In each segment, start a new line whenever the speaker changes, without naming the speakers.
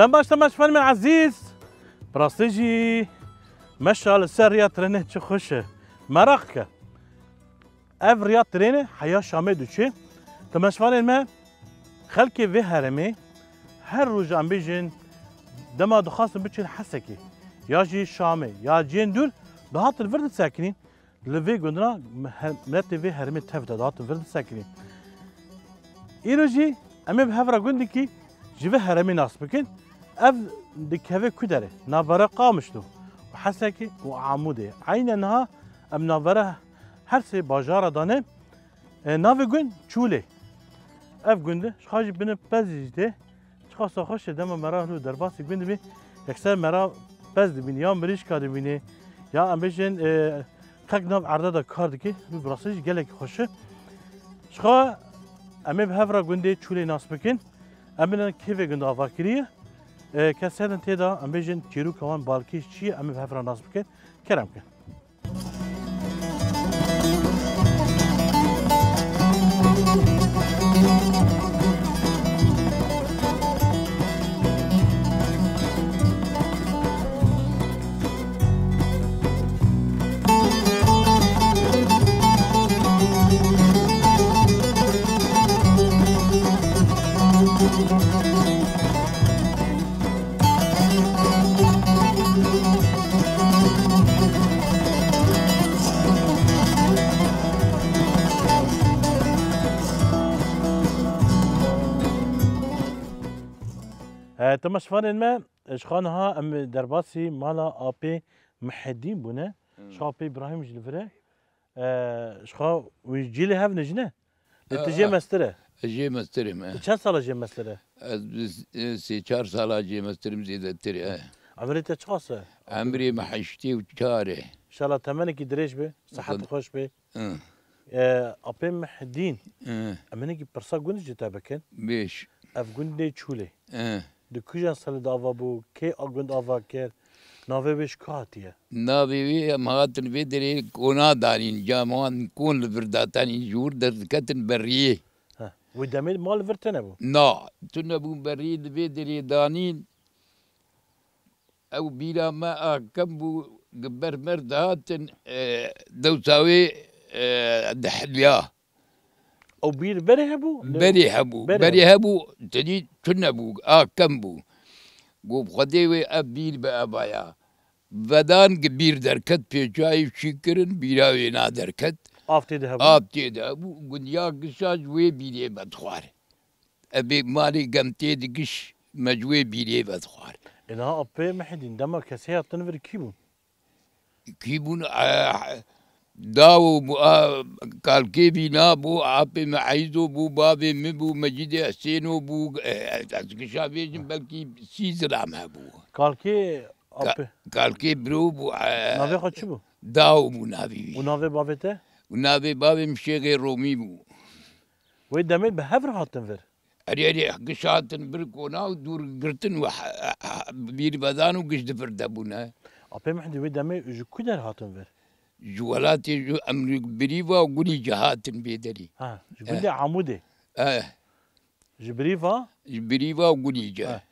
دم باش تماش فن من عزيز براستيجي مشى للسر ترينه چه خوشه مراقك اف رياض ترينه حياة شامي دوچه تماش فن ما خلقي في هرمي هر روز عم بيجن دما دخاصن بچن حسكي يا جي شامي يا جين دول دهات الفرد ساكنين لفي قندنا ملت في هرمي تفتا دهات الفرد ساكنين إيروجي أمي بهفرا قندكي جيفه هرمي ناس بكن اف دكهفه كدره نافره قامشتو وحسكي وعموده عينها ام نافره هر سي باجاره دانه نافه گون چوله اف گونده شخاجي بنه بزيجده شخاصا خوش دم مرا رو درباسي گونده بي يكسر مرا بز بين يا مريش كاد بيني يا ام بيجن تك ناف عرضه دا كار دكي رو براسيج گلك خوشه شخا امي بهفرا گونده چوله ناس بكن امنا كيف گونده افاكريه كسرن تيدا ام بيجن تيرو كمان بالكيش شي ام بهفرا ناس بكن كرم كن تمشفان ما اشخانها ام درباسي مالا ابي محدين بونه شابي ابراهيم جلفره اشخا ويجيلي هاف نجنه لتجي مستره
جي مسترم
كم سال جي مستره؟
سي 4 سال جي مسترم زيد تري
عمريته چقاسه؟
عمري محشتي وچاره
ان شاء الله تمنك دريش به صحت خوش به ابي محدين امنك برسا گونج جتابكن
بيش
اف گوندي چوله دكوجان سال داوا بو كي اگوند آوا كر ناوه بيش كاتيه
ناوي وي مهاتن في دري كونا دارين جاموان كون الفرداتاني جور در كتن بريه
ودمي مال فرتنه بو
نا تنبو بريه في دري دانين او بيلا ما كم بو قبر مرداتن دوساوي دحليا
او بير بريهبو
بريهبو تدي تنبو كم بو قوب خديوي ابير بابايا ودان كبير دركت بيجاي شكرن بيراوي نا دركت
افتي دهبو
قنيا قشاج وي بيري بدخوار ابي مالي قمتي دقش مجوي بيري بدخوار
انا ابي محدين دما كسيه تنفر
كيبون داو قال كيفي نابو عابي معيزو بو بابي مبو مجيد حسينو بو شافي بلكي سيزرام هبو
قال كي ابي
قال كي برو بو
نافي خد شبو
داو بو نافي
ونافي بابته
ونافي بابي مشي غير رومي بو
وي دمي بهفر هاتنفر
اري قشاتن بركونا ودور قرتن بير بدانو قش دفر دبونا
ابي محدي وي دمي جو كدر هاتنفر
جوالاتي جو امريك بريفا وقولي جهاتن بيدري
جبلي عمودي جبريفا
بريفا وقولي جه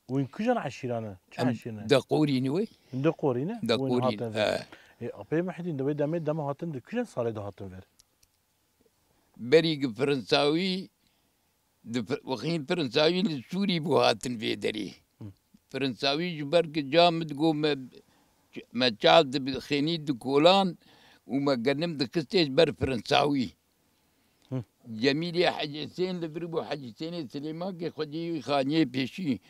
وين كجن عشيرانا عشيرانا
دقوري نوي
دقورينا
دقوري
ابي محدين دوي دمي دم هاتن كجن صار ده هاتن فر
بريق فرنساوي وخين فرنساوي السوري بو هاتن بيدري فرنساوي جبرك جامد قوم ما جاد بخيني دكولان وما قنم دكستيج بر فرنساوي جميل حاج حسين لبربو حاج حسين سليمان كي خدي خانيه بيشي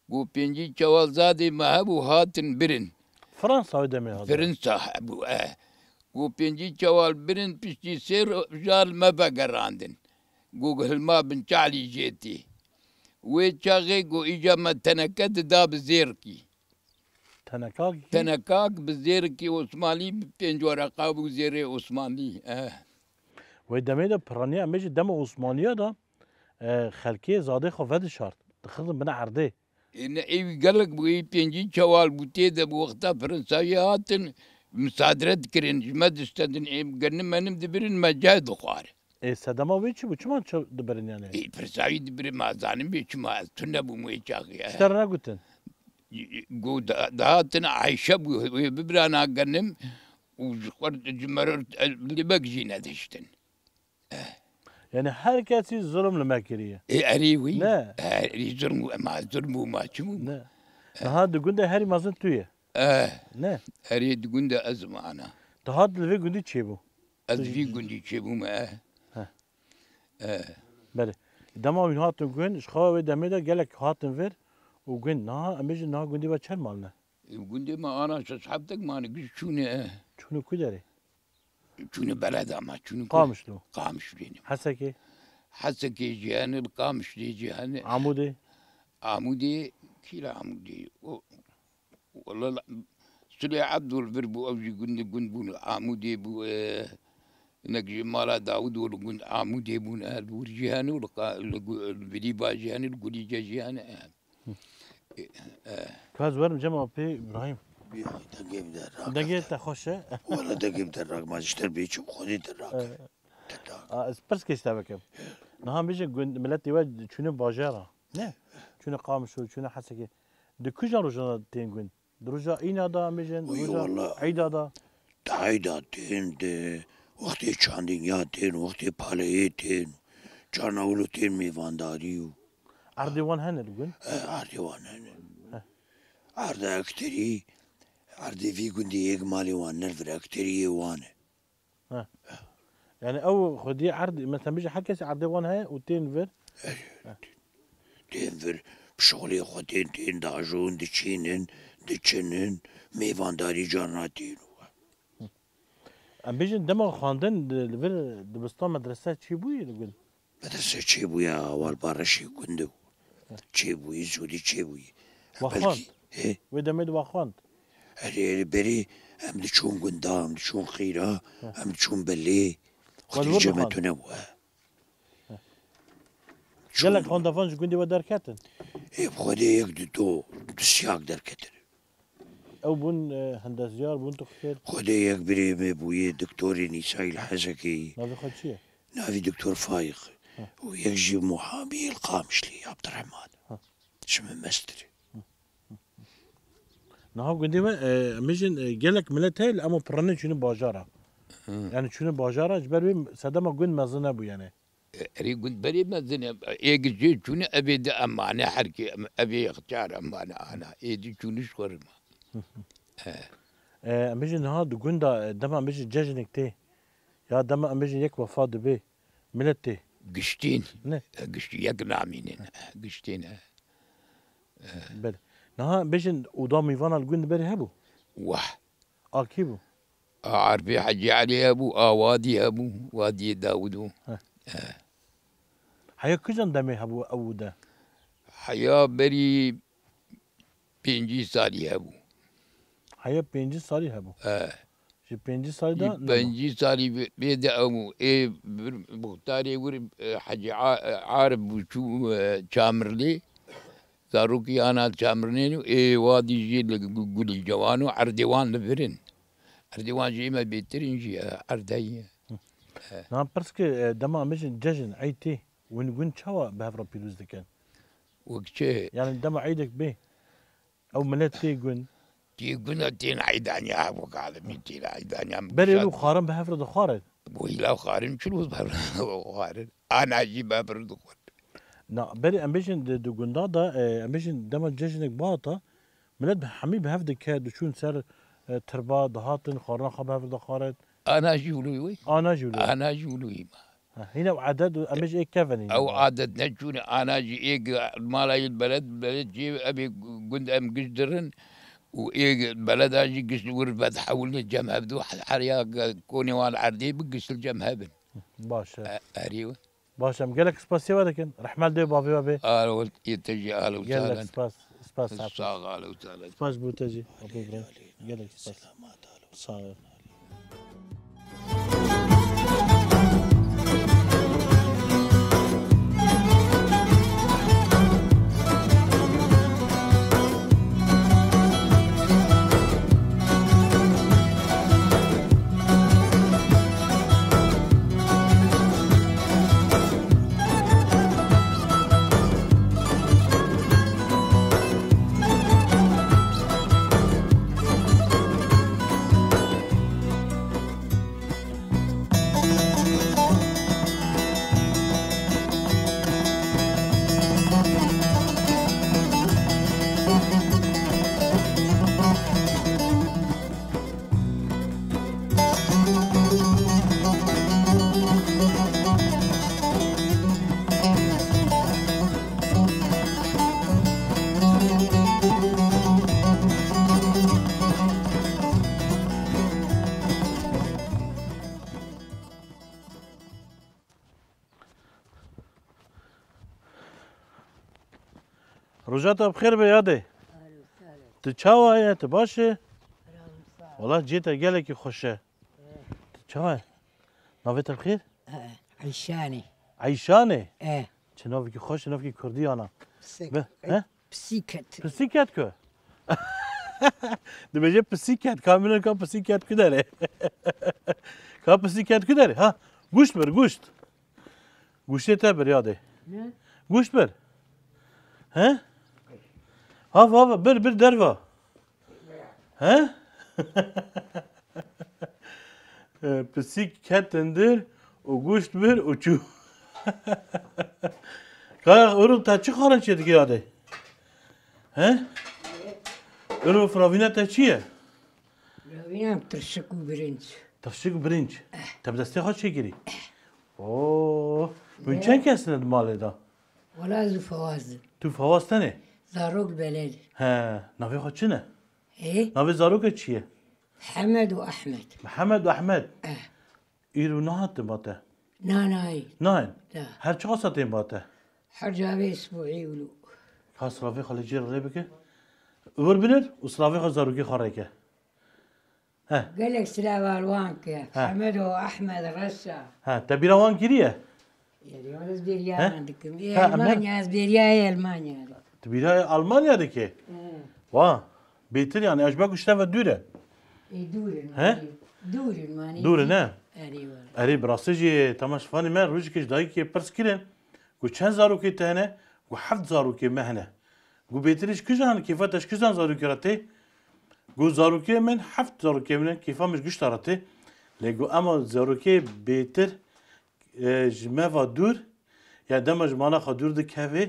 و بينجي شوال زادي ما هبو هاتن برن
فرنسا دمي هذا
فرنسا ابو و بينجي شوال برن بيشي سير جال ما بقراندن جوجل ما بنشالي جيتي ويتشاغي جو اجا تنكد داب زيركي تنكاك بزيركي عثماني بينجورا قابو زير عثماني
ويدمي ده برانيا مش دم عثمانية ده خلكي زاده خفاد شرط تخدم بنا عرضه
ان اي قال لك بوي بينجي شوال بوتي ده بوقتها فرنساويات مصادرات كرين جمد استدن قرن ما نمد برن مجاد خوار
Sedema wê çi bû? Çima dibirin yani?
Pirsavî dibire mazanim bê çima ez tu nebûm wê çaxê.
Şter ne gutin?
Got dahatin Ayşe bû wê bibirana genim û ji xwe cimerir libek jî nediştin.
Yani herkesi zulüm me kiriye.
Erî wî?
Ne?
Erî zulm ma zulm û ma çi bû?
Ne? Daha digunda herî mazin tuye. Ne?
Erî digunda ez mana.
Daha dilvê gundî çê bû.
Ez vî gundî çêbûm
Belê. Dema wî hatin gund, ji xwe wê demê de gelek hatin vir û gund niha em ê jî niha gundî ve çend mal ne?
gundê me ana şeş heftek mane giş çûne
Çûnû ku derê?
çûne beleda ma çûne
Qamişlû.
Qamişlû.
Hesekê,
Hesekê cîhanê li Qamişlê cîhanê
Amûdê,
Amûdê kîra Amûdê o wala Sulê Ebdûl vir bû ew jî gund bûn Amûdê bû hinek ji mala Dawûd û li gund Amûdê bûn li wir cîhanê û li Bilîba cîhanê li Gulîce cîhanê
tu ez werim cema pê İbrahim.
دقيم دراك
Dengê te xweş e?
والله دقيم دراك ما اشتر بيشوف خذي دراك
Ez pirs kêş te bikim. Niha bêje gund miletê we çûne bajara. Ne? Çûne Qamişlû, çûne Hesekê. Di ku jan rojan tên gund? Di roja îna da em bêjin, di
Uy,
roja
wallah.
Eîda da.
تعيدا تين دي وقتي شاندين تين وقتي بالي تين كان اولو تين ميفان داريو
Erdê wan hene li gund?
عردي وانا عردا اكتري عردي في قندي يك مالي وان نلفر اكتري وانا
Yani ew xwedî erd mesela bêje her kesî erdê wan heye û tên vir.
تين فر بشغلي خوتين تين داجون دچينن دچنن ميفان داري جانا تين
Em bêjin dema xwandin li vir dibistan medrese çî bûyê li gund?
مدرسة تشيبويا والبارشي كندو تشيبوي زودي تشيبوي
Waxand.
ايه
Wê demê di waxand.
هري بري ام تشون قندام تشون خيرا ام تشون بلي اختي
والورد
جمع
خان.
تنوع
Gelek xwendefan ji gundê we derketin.
ايه بخدي يك دو سياق دركتر
Ew bûn hendezyar bûn tu xêr.
خدي يك بري مبوي دكتوري نساء الحزكي
Navê xwe çi ye?
نافي دكتور فايق ويجي محامي القامشلي عبد الرحمن شم مستري
Niha gundê we em bêjin gelek millet heye li em piranî çûne bajara. Yani çûne bajara ji ber wê sedema gund mezin nebû yani.
Erî gund berê mezin êgil jê çûne evê de em mane herkê evê yexçar em mane ana êdî çûne xwerim
Em bêjin niha di gunda dema em bêjin cejnek tê. Ya dema em bêjin yek wefa dibe. Millet tê.
giştîn
Ne?
giştî yek namînin giştîn
Belê. Niha em bêjin oda mîvana li gund berê hebû.
wah
A kî bû?
عارفي حجي علي ابو وادي ابو وادي داود
Heya kijan demê hebû ew de.
حيا بري بينجي سالي ابو
Heya 5 salî hebû. Ji 5 salî da
بينجي سالي بيد ابو اي بختاري ور حجي عارف شو شامرلي زاروكي انا شامرنين اي وادي جي قولي جوانو عردوان لفرن عردوان جي ما بيترين جي عردي
Niha pirske dema em bêjin cejin ey tê. Win gund çawa bi hevra pîrûz dikin.
وكشي
Yani dema eydek bê. Ew millet tê gund.
تي قلنا تين عيدانيا ابو قال تين عيدانيا
Berê ew xarin bi hevra dixwarin.
ويلا خارن شنو خارن انا اجيب برد
Na berê em bêjin di gunda da em bêjin dema cejinek bata millet hemî bi hev dike diçûn ser tirba dihatin xwarina xwe bi hev dixwarin.
انا جولوي
Ana jî wilo.
انا جولوي
Hîne ew edet û em bêjin ê kevin.
او عادت نجون انا جي ايج مالاي البلد بلد جي ابي قند ام قشدرن وايج البلد اجي قش ورفت حول الجمع بدو حريا كوني والعردي بقش الجمع هبن
Baş e.
ايوه
Baş em gelek spasiye ve dikin. Rehmel de bavê we bê.
قال قلت يتجي اهلا
Gelek
وسهلا
spas. Spas.
الصاغ اهلا وسهلا
Spas bu tecî. Gelek spas. Sağ ol. رجعت بخير بيادي تشاوى تباشي والله جيت قالك خوشه تشاوى نافت بخير
عيشاني
عيشاني
ايه
شنو خوش نافك كردي انا
بسيك
ها
بسيكت
بسيكات كو ده بيجي بسيكات كامل كان بسيكات كده كان بسيكات كده ها گوشت بر گوشت گوشت تبر یاده گوشت بر ها ها بر دروا ها بسيكات تندر و گوشت بر و چو که اونو تا چی خارن چه دیگه یاده ها اونو فراوینه تا چیه
راوينا ترشكو برنج
تفشيك برنج تبدا استخدم شي كيري اوه من كان كاسن المال ده
ولا زو فوازن
تو فواز تاني
زاروق بلد
ها نافي خد شنو
ايه
نافي زاروك تشيه
حمد واحمد
محمد واحمد ايرو نهات باته
ناناي
ناين
لا
هر چه ساتين باته
حرجابي اسبوعي ولو
خاص رافي خلي جير ريبك اور بنر وصرافي خد زاروكي خاريكه
قال لك سلام الوانك حمد واحمد رشا
ها تبي روان كيريه
يعني وانا زبيريا
ها؟
عندكم
ها،
ايه المانيا زبيريا هي المانيا
تبي راي المانيا دكي
ايه
واه بيتر يعني اشباك اشتغل دوره
دور
ها؟
الماني دور الماني
دوره نه
ايوه
اری براستی تماش فانی من روزی کش دایی که پرس کردن گو چند زارو که تهنه گو 7 زارو که مهنه گو بهتریش کجان کیفاتش کجان زارو کرده گو زارو که من 7 زارو که من کیفامش گوش دارته لگو اما زارو که بهتر جمع و دور یا دمش مانا خدور دکوه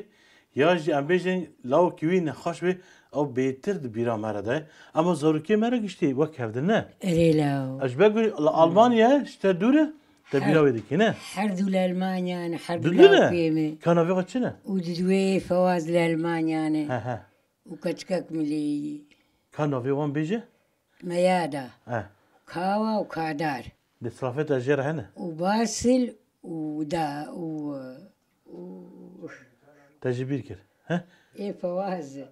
یا جی ام بیشن لاو کیوی نخاش به او بهتر دبیرا مرده اما زارو که مرا گشتی و کردن نه
ريلاو
اشباك المانيا اشتا دوره تبينا ويدك هنا
حردوا لألمانيا أنا حردوا
دلنا
لاوكيمي
كان في غتشنا
ودوي فواز لألمانيا
ها
أنا
ها
وكتكك ملي
كان في وان بيجي
ميادا
اه
كاوا وكادار
دي صرافات الجير هنا
وباسل ودا
تجبير كر ها
ايه فواز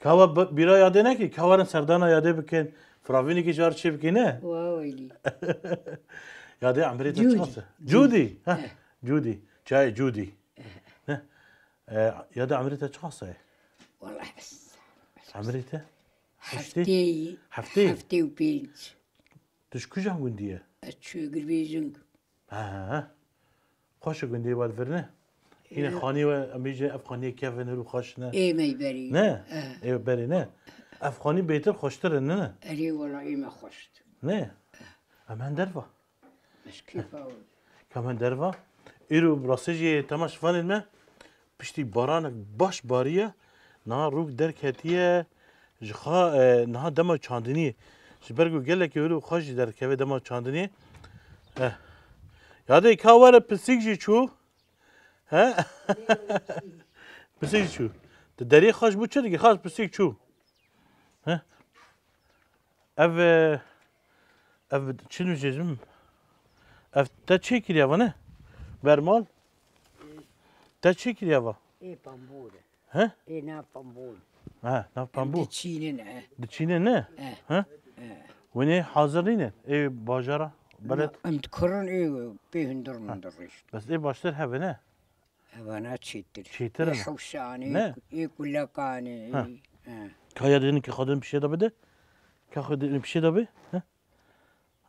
كاوا بيرا يادنا كي كاوا سردانا ياده بكن فرافيني كي جار شي بكينه
واويلي
ياده عمريتا
جودي.
تشخص جودي ها جودي جاي جودي ها ياده عمريتا تشخص
والله بس
عمريتا
حفتي
حفتي
حفتي وبينج
تشكوجا غنديه
اتشو قربيزنك
ها خوش غنديه والفرنه هنا خاني و اميجي افغاني كيفن رو خوشنا
ايه ما يبري
نه ايه بري نه افغاني بهتر خوشتر نه
اري والله ايه ما خشت
نه امان درفا
بس كيف اقول
كمان درفا ایرو براسجی تماش فانید ما پشتی بارانک باش باریه نه روک درکتیه جخا نه دما چاندنی جبرگو گله که ولو خوش درکوه دما چاندنی یاده کاوره پسیگجی چو ها پسیگ چو دری خوش بود چه دیگه خاص پسیگ چو ها اف چی نمی‌چیزم اف تا چی کریه و نه برمال تا چی کریه و
ايه بامبوله
ها
ايه نا بامبول
ها نه پامبو
تشينين
دچینه نه ها ونی حاضرینه ای باجارا بلد
ام تكرن ايه بيهندر من درش
بس ای باشتر هبه نه
وانا تشيتر
چیتر نه
حوشاني
نه.
ايه كلها كان
ها.
ايه
کایا دینی که خودم پیشه دا بده که خودم پیشه دا به ها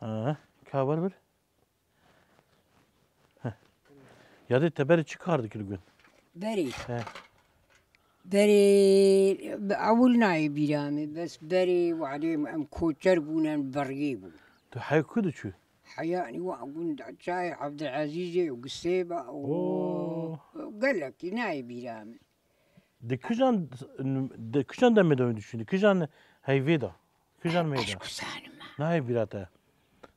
ها که بر بر ها یادی تبری چی کار دکل گون
بري
ها
بري اول ناي بيرامي بس بري وعليهم ام كوتر بونا بريبو
تو حی کدو چو
حياني وأقول شاي عبد العزيز وقصيبة
اوه
وقال لك ناي بيرامي
de kışan da mı düşündü? Kışan hayveda. Kışan mıydı?
اشكو سانما
Ne hayvirata?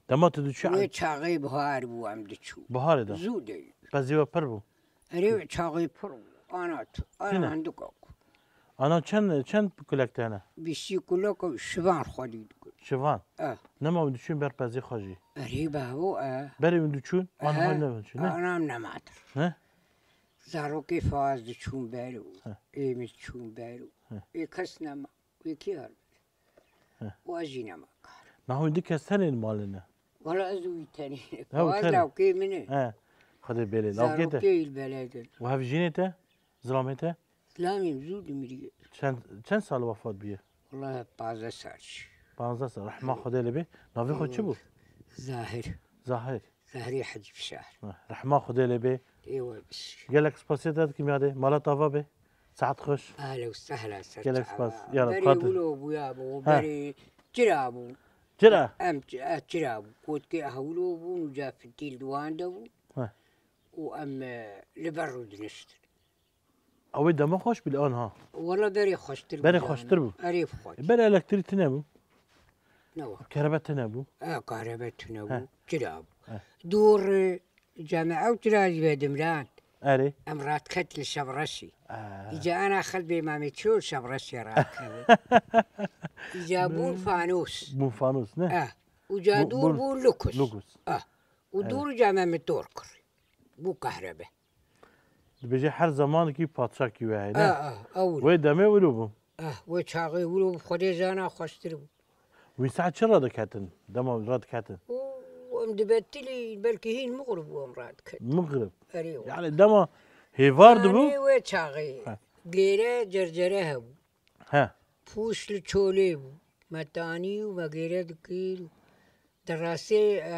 Damat düşü
ويتشاغي بهار بو عم دتشو
bahar da.
زودي
Baziva par bu.
ريو تشاغي برو انا
هنا.
انا عندك
Ana çen kulektene.
بيشي كلك شبان خليل
Şivan.
اه
Ne ma düşün ber pazi khaji.
ريبا هو اه
Beri düşün. An hal ne düşün? Ne?
انا من ماتر
Ne?
زاروكي فاز تشون بارو ايمت تشون بارو يكس نما ويكيار واجينا ما قال
نحو ديك السنة مالنا
ولا ازوي تاني
هاو
فاز
تاني.
لو كي منه
خذي بالي لو كده
زاروكي البلد
وهاف جينته زلامته
سلامي مزود مريق
چند سال وفات بیه
والله بازا سارش
15 سال رحمه خدا لبه ناوی خود چی بود
زاهر
ظاهر
زاهري حج في شهر
رحمه خدا لبه
ايوه بس
گلک سپاسی داد که میاده مالا تاوا به ساعت خوش
اهلا وسهلا سرت
قالك سباس. يلا،
بري
بخاطر.
ولوبو يابو بري جرابو
چرا
جرابو كوت كي هولوبو نجا في الديل دواندو
ها.
وام لبرو دنشتر
اوی دما خوش بیل آن ها
والله بري خوشتر
بري خوشتر بو.
اريف خوش
بر الکتریک نبو
نوا
کربت نبو
كهربتنا
ها.
بو جرابو
ها.
دور جامعة وتراجي بدمران
اره
امرات كتل شبرشي
آه.
إجا أنا أخذ بإمامي شول شبرشي راكب يجابون فانوس
بو فانوس نه
وجا
بو-
دور
بول-
بون لوكس
لوكوس
ودور جامع متور كري بو كهرباء
بيجي هر زمان کی پادشاه کی وای نه
أول
وی دمه ولو بو
وشاغي ولو بخدي زانا خشترو
وی ساعت چرا دکتن دما راد کتن
ومدبتلي بلكي هين مغرب ومراد كد
مغرب
أريو
يعني دما هيفار دبو
أنا وشاغي غيره جرجره هبو
ها
فوش لچولي بو متاني ومغيره دكيل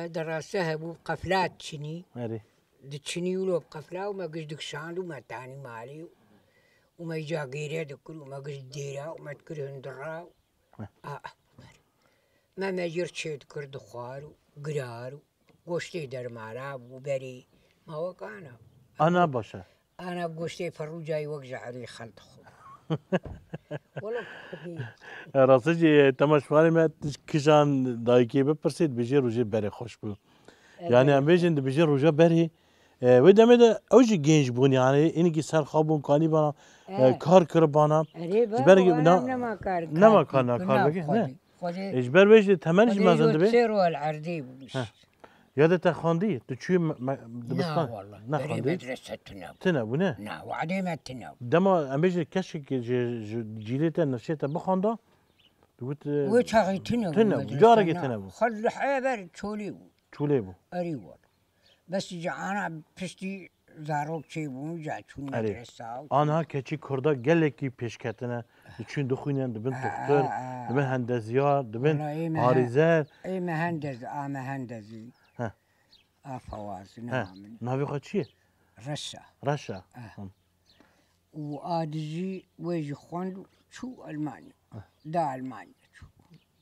دراسة هبو قفلات شني
اره
دتشني ولو بقفلا وما قش دك شاندو ما تاني مالي وما يجا غيره دكل وما قش ديرا وما تكره هندرا ما مجر شيء تكر دخارو قرارو قشتي در ماراب وبري ما وقعنا
انا باشه
انا قشتي فروجاي وقجع علي خلط خو والله
راستش تماشوانی ما کشان دایکی بپرسید بيجي روجي بری خوش بو يعني ام بيجن بيجي روجا بری و دمه ده اوجي گنج بون يعني اینی که سر خوابون کانی بانا کار کر بانا
ريبا
جبرگی
وانا
نا-
نما كار
نما كار كار بگه نه اجبر بيجي تمنش مازن دبي
سيرو العردي بوليس
ياده تخاندي تو چی
لا
دبستان
والله
نه
بري
خاندي
مدرسة تناو
تنه بونه
نا وعدي ما تناو
دما ام بيجي كشك جيلته نشيته بخاندا دوت
وشاغي تناو
تناو،
مدرسة
جارك
نا.
تناو.
خل حيبر تشوليو
چوله بو
اري والله بس جانا بشتي زاروك شيبون جاتون
أري.
مدرسة
آنها keçi kurda geleki peşketine üçün duxunen dibin doktor dibin hendeziyar dibin
والله إيه
harizer
اي مهندس مهندس
ها.
فواز
ha
نعم
navi xaçi
رشا
Raşa
وادجي ويجي خوندو شو المانيا دا المانيا شو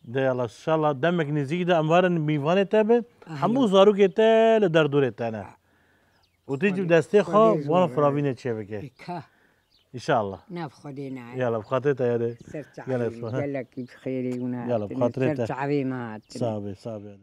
de yala şalla demek nizik de amvarın mivane tabe hamu zaruk ete le derdur etene وتيجي بدستي خا وانا فرافينه çeveke
بكا
inşallah
ناف خدينا
yala bxatrete yade
سرت
يلا
عبي
اسمع.
قال لك بخيري ونا
يلا بخاطري
سرت عبي ما
sabe sabe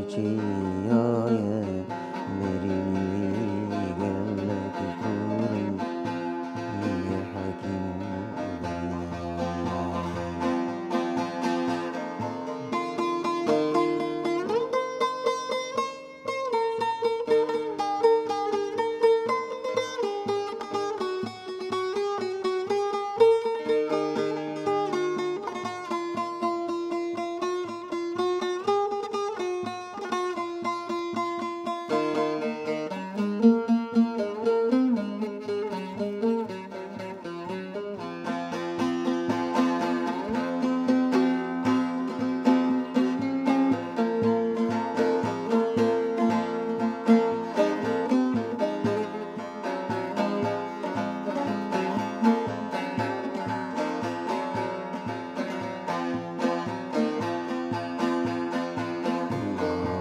چیایه میری گلک کوری یه حکیم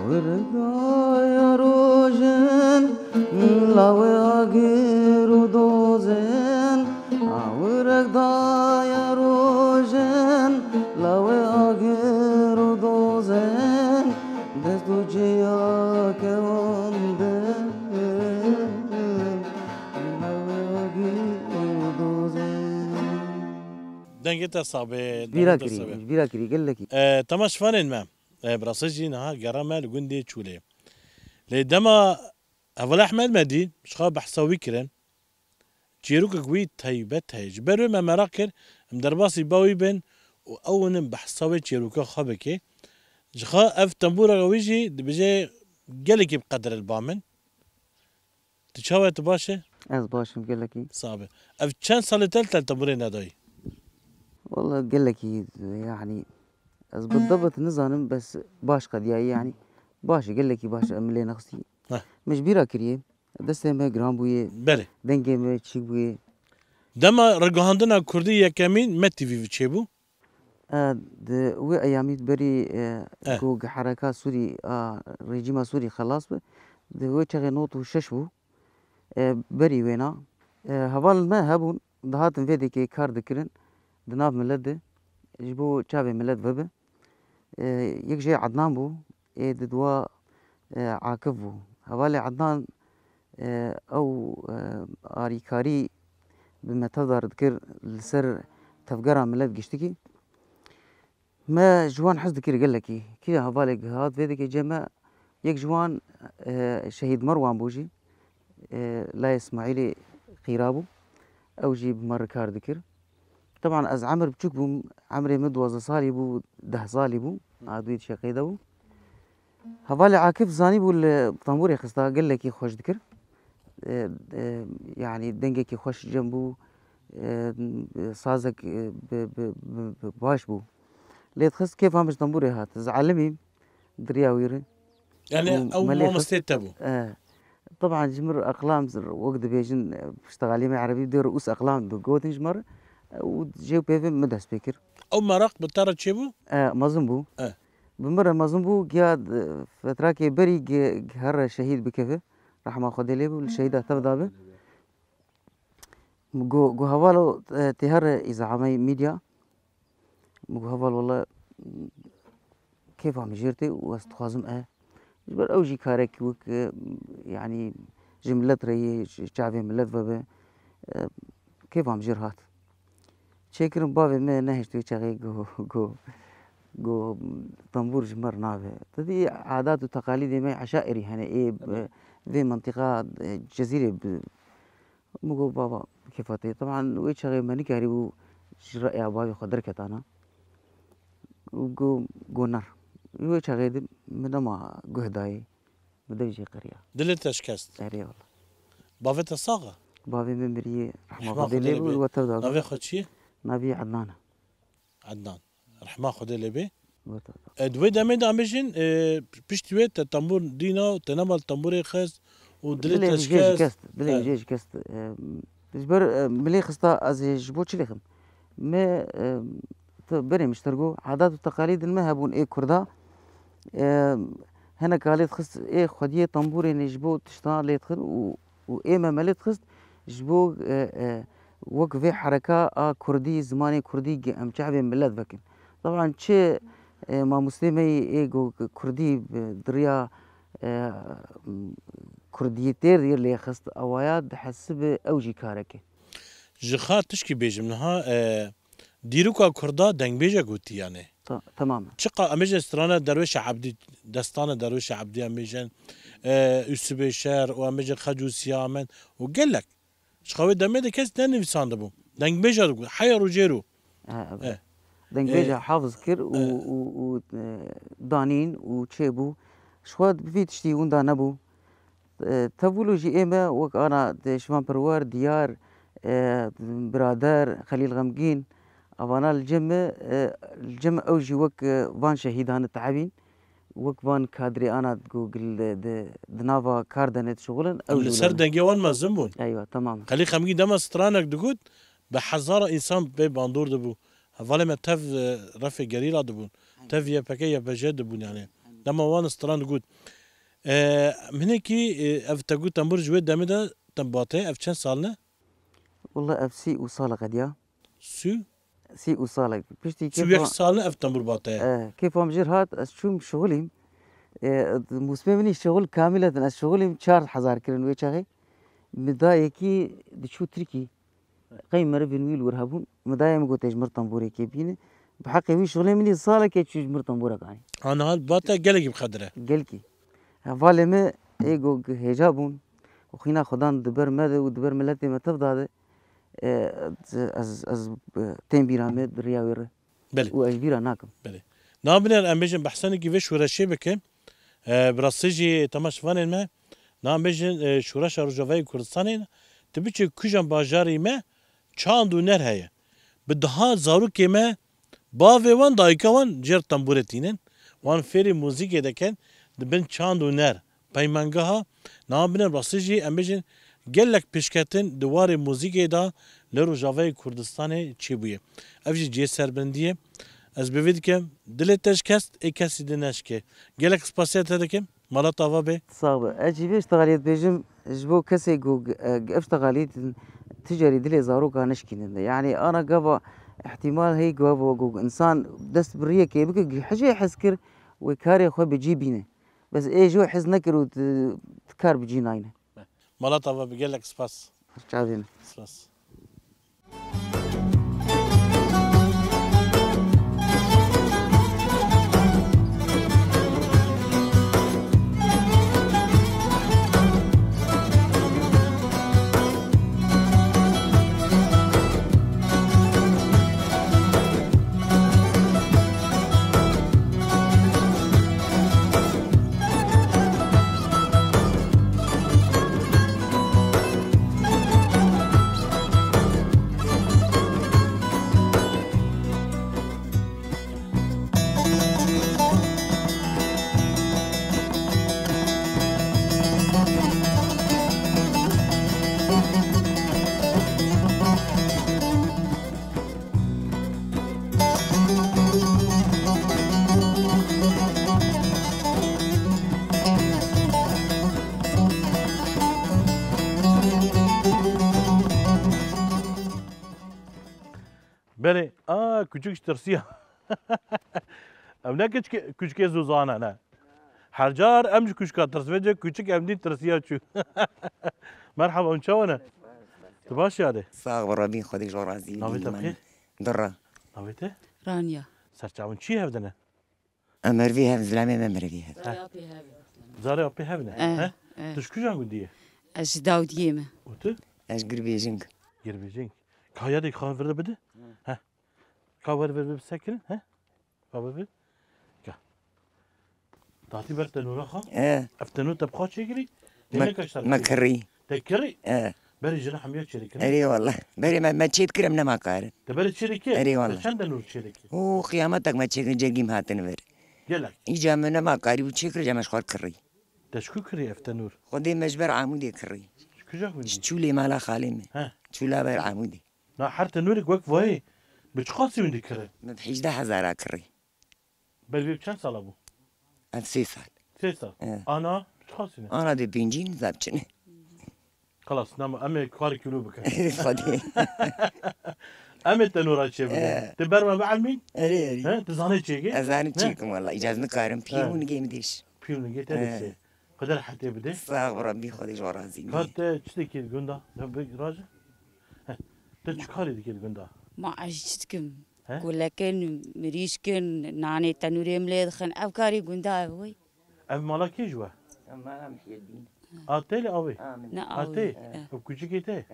وردای روزن لاوی آگیر و دوزن وردای روزن لاوی آگیر و دوزن دست و جیا که ونده لاوی آگیر و دوزن
دنگت صعبه
بیرا کری قل لکی
تماش فانين ما براسجي نها قرامة لقندي تشولي لدما أول أحمد مدين مش خاب بحساوي كرن جيروك قوي تايبت هاي جبرو ما مراكر مدرباسي باوي بن وأون بحساوي جيروك خابكي جخا أف تنبورة غويجي بجي قالك بقدر البامن تشاوي تباشي
از باشم قل لکی
صعبة أف كان صار تلت تنبورين هداي
والله قال لك يعني از بالضبط نظام بس باش قد يعني باش قال لك باش املي نقصي مش بيرا كريم دسته ما جرام بويه
بله
دنگه ما تشي بويه
دما رجوهندنا كردية كمين ما تي في تشيبو
د و ايامي بري جو حركات سوري رجيم سوري خلاص د و چغه نوت وشش بو بري وينا هوال ما هبون دهاتن فيدي كي كار دكرن دناف ملد جبو چاوي ملد وبه يك جاي عدنان بو ددوا عاكف بو هوالي عدنان او آريكاري بمتظر ذكر لسر تفقرا ملد قشتكي ما جوان حس ذكر قال لكي كي هوالي هاد فيدك جمع يك جوان شهيد مروان بوجي لا اسماعيلي قيرابو او جي بمر كار ذكر طبعا از عمر بچوك بو عمري مدوز صالي بو 10 صالي بو عادويت شقيده بو هوالي عاكف زاني بو الطنبوري خستا قال لك خوش ذكر يعني دنگك خوش جنبو صازك باش بو ليت خس كيف همش طنبوري هات زعلمي دريا ويري
يعني او ما مستيتبو
طبعا جمر اقلام وقت بيجن بشتغالي مع عربي دير رؤوس اقلام دو جوتن جمر وجيو بيفي مدى سبيكر
او مرق بتارة تشيبو
مازنبو بمرة مازنبو قياد فتراكي بري هر شهيد بكيفه رحمة خدي ليبو الشهيدة تبدا به جو هوالو تهر إذا عمي ميديا جو هوال والله كيف عم جيرتي واستخازم جبر اوجي كارك وك يعني جملت ري شعبي ملت وبه كيف عم جير هات شكرا بابي ما نهشتو شغي جو طنبور جمر نافه تدي عادات وتقاليد ما عشائري هنا ايه في منطقة جزيرة مو بابا كيفاتي طبعا ويش شغي ماني كاريبو رأي بابي خدركت انا وجو نار ويش شغي مدما جو هداي مدوجي قرية
دلت اشكست
قرية والله
بابي تصاغة
بابي ممري رحمة خدي لي وتبدا
نبي خد شي
نبي عدنان
رحمة خدي لي بي دوي دامي دامجين بيشتوي تنبور دينا تنمل تنبوري خاص ودلت اشكست
بلي جيج كست جبر ملي خستا از جبو تشليخم ما بري مشترقو عادات وتقاليد المهبون ايه كردا هنا قالت خست ايه خديه طنبوري نجبو تشتا ليتخن وايه ما مليت خست جبو وقف حركة كردي زماني كردي ام شعبي ملت بكن طبعا شي ما مسلمي إيجو كردي دريا كرديتير اللي خست أواياد حسب أوجي كاركه
جخات تشكي بيج منها ديروكا كردا دنگ بيجا قوتي يعني
تماما
شقا أميجن سترانا درويش عبدي دستانة درويش عبدي أميجن أسبي شهر وأميجن خجو سيامن وقال لك شخوي دمي كاس دني بساند بو دنگ بيجا حيرو جيرو
دنگ بيجا حافظ كر و دانين و تشيبو شواد بفيت شتي وندا نبو تبولو جي إما وك أنا شمان بروار ديار برادر خليل غمقين أبانا الجمع أوجي وك فان شهيدان التعبين وك فان كادري أنا جوجل دنافا كاردنت شغلا
أوجي سر دنگي وان ما زنبون
أيوة تمام
خليل غمقين دما سترانك دقود بحزارة إنسان باندور دبو هفالي ما تف رفع جريرة دبون تف يبكي بجد دبون يعني دما وان ستران دقود منكي اف تقول تنبور جويد دامي دا تنباتي اف چند سالنا؟
والله اف سي وصالة قديا سي وصالة بشتي كيف
سو يك سالنا اف تنبور باتي
كيف امجر هات اشوم شغلي مسمى شغل كاملة انا شغلي 4000 كرن ويشاغي مدايكي دشو تركي قيم مرة بنويل ورهبون مدايا مقو تجمر تنبوري كيبيني بحقي وي شغلي مني صالة كي تجمر تنبورك يعني
انا هال باتا قلقي بخدره
قلقي فالما ايجو هجابون وخينا خدان دبر ماذا ودبر ملتي ما تفضى از تيم بيراميد رياوير
بلي
واجبيرا ناكم
بلي نابنا الامبيجن بحسن كي فيش ورشي بك براسيجي تماش فانين ما نابيجن شورش رجوي كردستان تبيچ كوجان باجاري ما چاندو نر هي بدها زارو كيما باوي وان دايكا وان جير تنبورتينن وان فيري موزيك دكن دبن چاندو نر پیمانگاها نابن راسیجی امبیجن گلک پیشکتن دوار موزیکی دا لروجاوی کردستان چی بویه افجی جی سربندیه از بوید که دل تشکست ای کسی دنش که گلک سپاسیت هدکم مالا تاوا به
صعب اجي اشتغلت بيجم جبو كسي جو اشتغلت تجاري دلي زارو كانشكين يعني انا قبا احتمال هي قبا جو انسان دست بريه كي بك حاجه يحسكر وكاري خو بيجيبينه بس ايه جو حز نكر وتكار بيجي ناينه
مالا تاوا بگلک سپاس
شادين
سپاس بله küçük tırsiya evne küçük zuzana ne harcar emci küçük tırsvece küçük emdi tırsiya çu merhaba unçavana تباش يعني
صاغ ربي خديك جو رازي
نويت بخير
درة
نويت
رانيا
سرچاون چی هفدنه
أمر فيها زلمة أمر فيها
زاري أبي هفنه ها تشكو قديه
اش داود يما
وتو
أش قربي جنك
يربيجين كايا دي خان فرده بده ها كاور فرده بسكن ها كاور فرده كا تعطي برتنورا خا افتنو تبقى شيء
مكري
تكري
اه
بري جناح ميات شركة
أري والله بري ما تشيد كرمنا ما قارن
تبرد شركة
أري والله
شند نور شركة
هو قيامتك ما تشيد جاكيم هاتن ver
يلا
إجا منا ما قاري وتشكر جا مشخور كري
تشكو كري افتنور
خدي مجبر عمودي كري
شكو جاكودي
شولي مالا خالمي
ها
شولا بير عمودي
نا حتى نورك وقف وهي بتشخاصي من كري
ما بحيش ده هزارة كري
بل بيب كم سال ابو
أنا 3 سال
3 سال انا بتشخاصي
أنا دي بنجين زابتشني
خلاص نعم أمي كاري كيلو بك
خدي
امت تنورا چه بده تبر ما بعلمين
اري اري
ها تزاني چيكي
ازاني تشيكم والله اجازه نكارم فيهم نجي مديش
بيون جيت هذا قدر حتى بده
استغفر ربي خذي جو رازي
كات تشتكي الجندا راجع تشكاري ديك الجندا
ما عشتكم
ها؟
كل كان مريش كان ناني تنوري مليد خن أفكاري قندا أبوي
اف مالك يجوا
ما محي الدين
اتي اوي
نا
اتي
أوي
كوچيكيته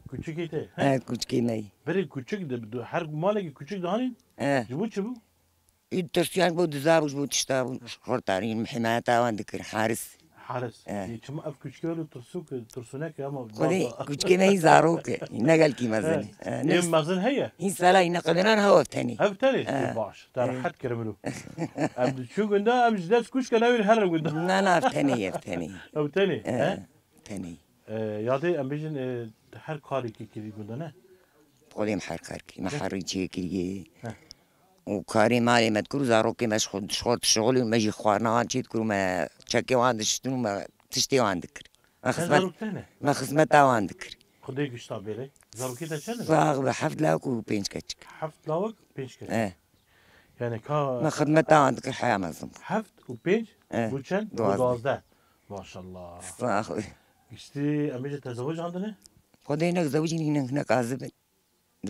كوچيكيته
كنت كيمي
بري كوچيك ده حرق مالك كوچيك دهاني جبو چبو
الترسيان بود زابوش بود تشتاب شرطارين محماتا وعندك حارس
حارس كما اف كوچيك له ترسونك اما
خذي كنت كيمي زاروك نقل كي مازن
ايه مازن هي
هي سلا ينقدنا هو ثاني
هفتني باش ترى حد كرملو ام شو قلنا ام جداس كوش كناوي الهرم قلنا
لا ثاني ثاني
هفتني ها
ثاني
يادي ام بيجن هر كاري كي قلنا
خذي محركاركي محرجي كي وكاري مالي ما تكرو زاروكي مش خد شغل ما يجي خوارنا شي تكرو ما تشكي وعندك شنو ما تشتي وعندك ما خدمتها وعندك
خدي قشطة بيلي زاروكي تشنو
فاغ بحفظ لك وبينش كتشك
حفت لاوك بينش كده يعني
ما خدمتها عندك الحياة ما زنب
حفت وبينش
إيه.
وشن ودوازده ما شاء الله
فاغ
قشتي أميجي تزوج عندنا
خدي هناك زوجين هناك عازب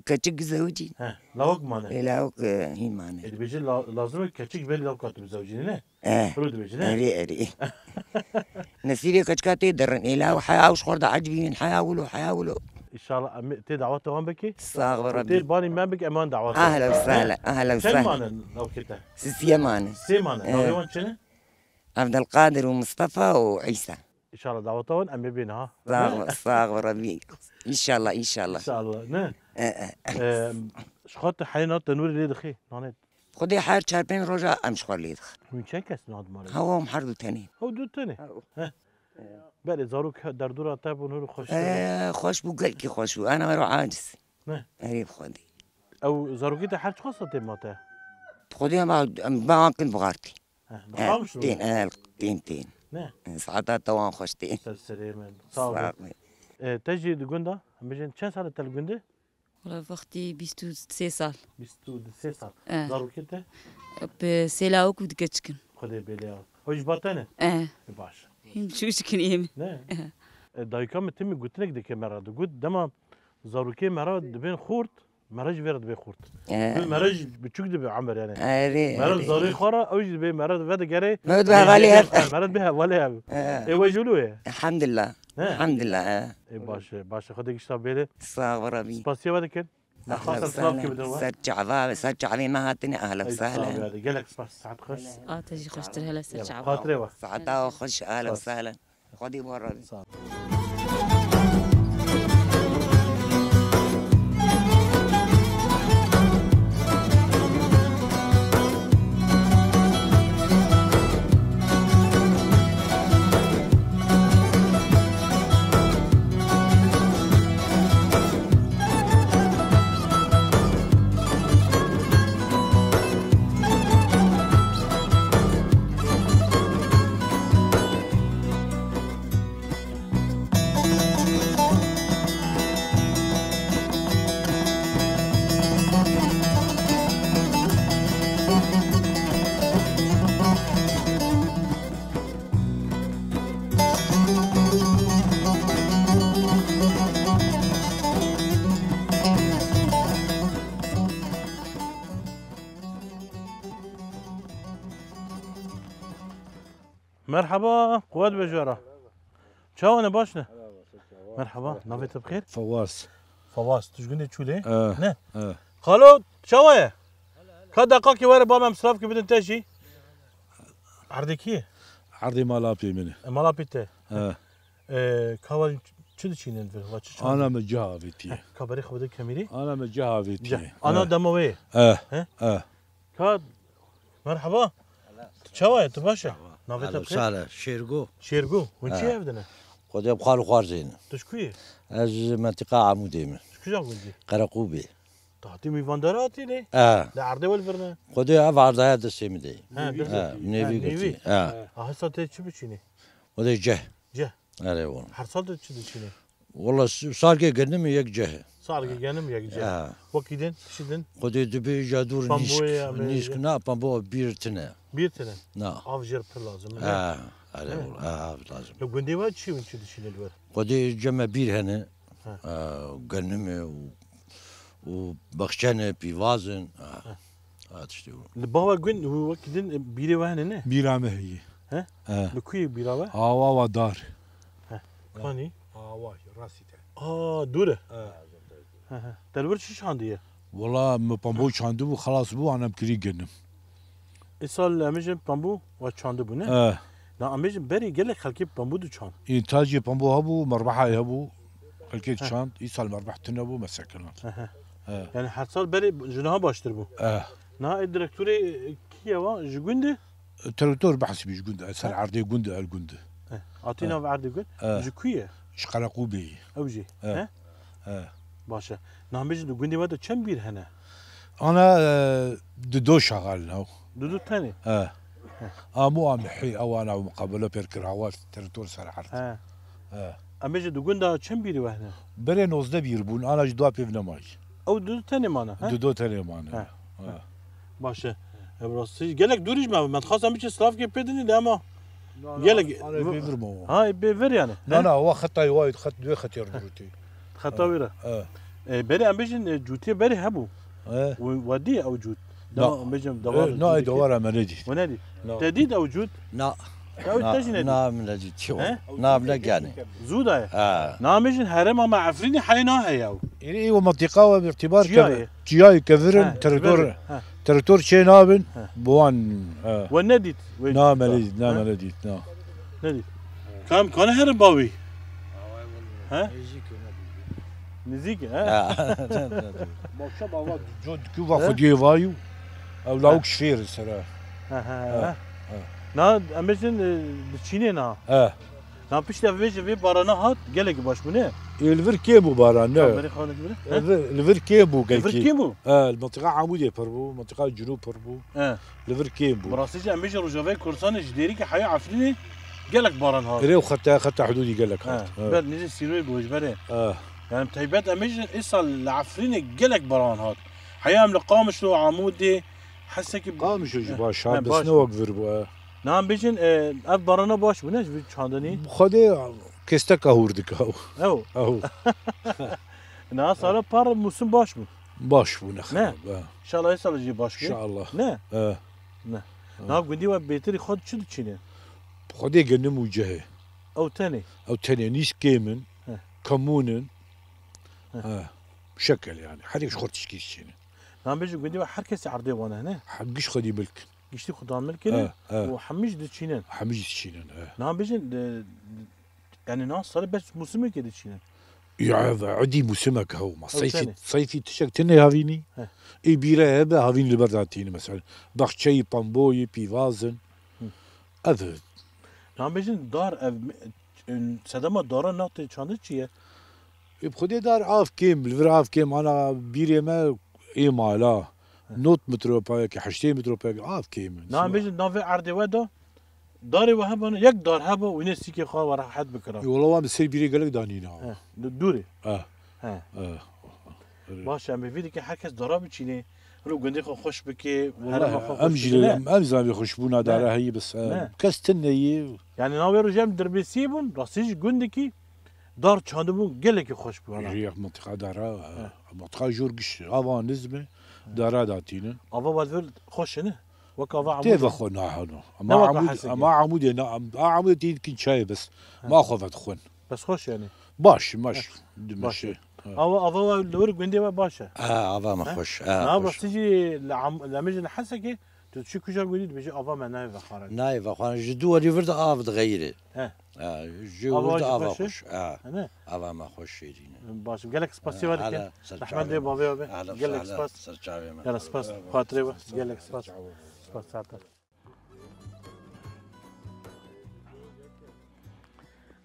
كتشك زوجين
لاوك مانا
لاوك هين معنا
اللي بيجي لازم كتشيك بالي لو كاتب زوجين فرود بيجي
اري نسيري كتشكاتي درن إلا وحياة وشخور عجبين حياولوا
ان شاء الله تي دعوات وان بكي
استغفر
تي
ربي
باني ما بك امان دعوات
اهلا وسهلا اهلا
شن
وسهلا
مانا لو كده
سيسيا معنا
سي مانا ناوي شنو
عبد القادر ومصطفى وعيسى
ان شاء الله دعوتهم ام بينها
استغفر ربي ان شاء الله ان شاء الله
ان شاء الله نه شخوت حينا تنور لي دخي نانت
خدي حار شاربين رجع امش خور لي دخل
من شكس ناد مال
هو محرد ثاني
هو دو تاني بله زاروك در دور تاب ونور خوش
خوش بو قال كي خوش بو انا مرو عاجز
نه
غريب خدي
او زاروكي تاع حاجه خاصه ماته
خدي ما كنت بغارتي
بقامش
تين
نه
ساعات توان خوش تين
سلام صعب تجي دغوندا مجن كم سنه تلغوندا
والله وقتي بيستو 6 سال
26 سال زاروكي تا
بسلاوك ودكتشكن
خدي بلا وش باتنه باش
شو كنيم
نه دايكا متمي قلت لك ديك مره قلت دما زاروكي مره دبين خورت مرج فيرد بي خورت مرج بتشوك دبي عمر يعني
اري
مرج زاري خورا اوج دبي مرج فدا جاري
مرد بها بالي
مرج بها ولا اي وجلوه
الحمد لله الحمد لله
باش خدك اشتاب بيلي
استغفر ربي
سباسيا بدك خاصة سلام كي بدوا
سرجع ما هاتني اهلا وسهلا
قال لك ساعات خش
تجي خش ترهلا سرجع
خاطري
ساعتها خش اهلا وسهلا خدي برا
مرحبا قوات بجوارة شو انا باشنا مرحبا نافيت بخير فواز تشقني شو ليه نه خالو شو هي كذا قاكي ورا بابا مصرف كي بدن تجي عرضك هي
عرضي مالابي منه
مالابيته كاول شو تشينين في الواتش
انا مجافيتي
كبري خبدك كميري
انا مجافيتي
انا دموي كاد مرحبا شو هي تباشا نافيت بخير
سهلا
شيرجو وين شي بدنا
خذ بخال خوارزين
تشكوي
از منطقة عمودية
شكو جا قلتي
قرقوبي
تعطي ميفاندراتي ليه لا عرضي والفرنا
خذ افعل هذا السيم دي
نيفي
قلتي
هسه شو بتشيني
وده جه
جه
ايوه
حرصلت شو بتشيني
والله صار كي قدمي يك جه
صار جانم يا جا وكيدن شدن
خدي دبي جادور
بامبويا
نيشك نا بامبو بيرتنا
بيرتنا
نا
افجر لازم
على لازم
لو قندي واد شي وين شدي شنو الواد
خدي جمع بير هنا وقنمه وبخشانه بيوازن هاتشتو
البابا قن هو كيدن بيري وهنا
بيرامه هي
ها لكوي بيراوه
هوا دار
كاني
هوا راسي
دوره تلور شيش عندي
والله ما بامبو شاندو خلاص بو انا بكري قنم
اصل امجن بامبو وشاندو بونه لا امجن بري قال لك خلكي بامبو دو شان
انتاج بامبو هبو مربحه هبو خلكي شاند يصل مربحتنا ابو مسكنات
يعني حصل بري جنها باشتر بو نا الدكتوري كيوا جوندي
التركتور بحسب جوند اثر عرضي جوند الجوند
اعطينا بعرض جوند جكويه
شقلقو بي
اوجي باشا نعم بيجي جوندي ودا كم بير هنا
انا دو شغال هو
دو ثاني
مو امحي او انا مقابله بيركر هواش التركتور سر عرض
امجي جوندا كم بير وهنا
بري نوزده بيربون انا جدوا بيفنا ماي
او دو ثاني مانا
دو ثاني مانا
باشا براسي قالك دوريش ما تخاص مش سلاف كي بيدني داما قالك
انا بيفر مو
هاي بيفر يعني
لا هو خطاي وايد خط دو خطير دروتي
خطاويره بري امبيجن جوتي بري هبو ودي او جود
لا
امبيجن دوار
لا دوار منادي
ونادي تديد او جود
لا
نعم
منادي شو نعم لقاني
زودا نعم امبيجن هرم ما عفريني حينا هياو
يعني ومنطقه باعتبار جياي كفرن ترتور شي نابن بوان
والنديت
نعم ملديت نعم
نديت كان هرم باوي ها نزيك
باشا بابا جود كيف خدي فايو او لاوك شفير الصراحه
نا امجن تشيني نا نا بيش لافيج في بارانا هات قالك باش بني
الفر كيبو بارانا الفر كيبو قالك
الفر كيبو
المنطقه عموديه بربو منطقه الجنوب بربو الفر كيبو
براسيج امجن رجافي كورسان جديري كحياه عفريني قالك باران هات
ريو خط حدودي قالك هات
بل نجي سيروي بوجبري يعني بتهيبات امجن اصل لعفريني قالك باران هات حياه ملقامش له عمودي حسك
قامش باشا بس نوق فربو
نعم بيجن اف بارانا باش بناش في چاندني
خدي كستا كهوردك او
نا صار بار موسم باش بو
باش بو نخ
ان شاء الله يصل يجي باش
ان شاء الله
نه نا قندي و بيتري خد شو تشيني
خدي قنم وجهه
او تاني
نيس كيمن كمونن بشكل يعني حريق شخورتش كيشيني
نعم بيجي قندي و حركس عرضي وانا هنا
حقش خدي ملك
قشتي خدام ملكنا وحميش دتشينان
حميش دتشينان
نعم بيجن يعني ناس صار بس موسمي كده دتشينان
يا عدي موسمك هو ما صيفي تشكتني هافيني اي بيرا هبه هافين البرداتين مثلا بخشي بامبوي بيفازن هذا
نعم بيجن دار صدمه دار نقطه چاند چیه
بخدي دار اف كيم بالفر اف كيم انا بيري ما اي مالا نوت متروبا كي حشتي متروبا اف كيم
نعم بيجن نافي عرضي ودا داري وهبن يك دار هبه ونسي كي خا ورا حد بكره
والله ما بصير بيري قالك دانينا
دوري باشا ام فيديو كي حكس ضرب تشيني رو قندي خوش بكي
امجي امزا خوشبونا دارها هي بس كستني
يعني ناوي رجال دربيسيبون راسيج قندكي دار چاندبون گلك خوش بو انا
ريح منطقه دارا منطقه جورجش افا نزمه دارا داتين
افا بدل خوش نه وكافا عمود
تيفا خونا هنا ما عمود انا عمود يمكن شاي بس ما خفت خون
بس خوش يعني
باش ماشي ماشي
افا لور قندي باشا
افا ما خوش
بس تيجي لمجن حسكي تشي كجا قوليد بيجي افا ما نايفا خارج
نايفا خارج جدو ريفرد افا غيري جو افا خوش افا ما خوش شيرين
باش قالك سباسي ولكن احمد دي بابي قالك سباس يلا سباس خاطري قالك سباس سباس ساعتها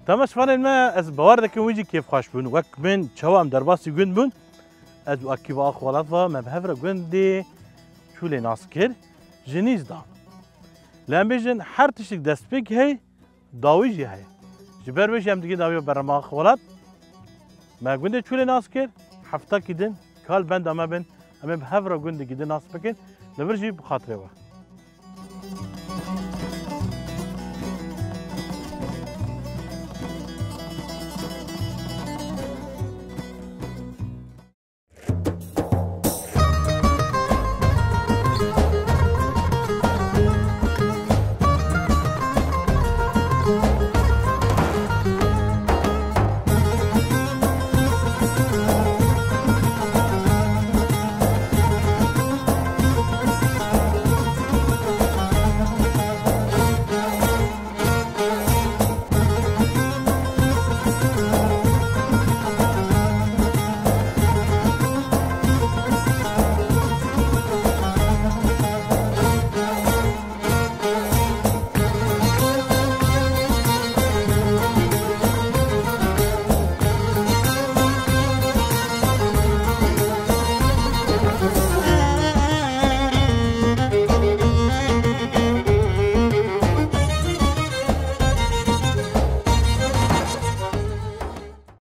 تماش فان ما از باوردك ويجي كيف خاش بون وك من شوام درباسي گوند بون از اكي با خولاتوا ما بهفر گوندي شولي ناسكر جنيز دا لامبيجن هر تشك دسبيك هي داويجي هي جبر بش هم دیگه داوی برما خولات ما گونده چوله ناس کرد حفتا كيدن كال بند أما بن أما بهفرة جند كيدن ناس بكن لبرجي بخاطره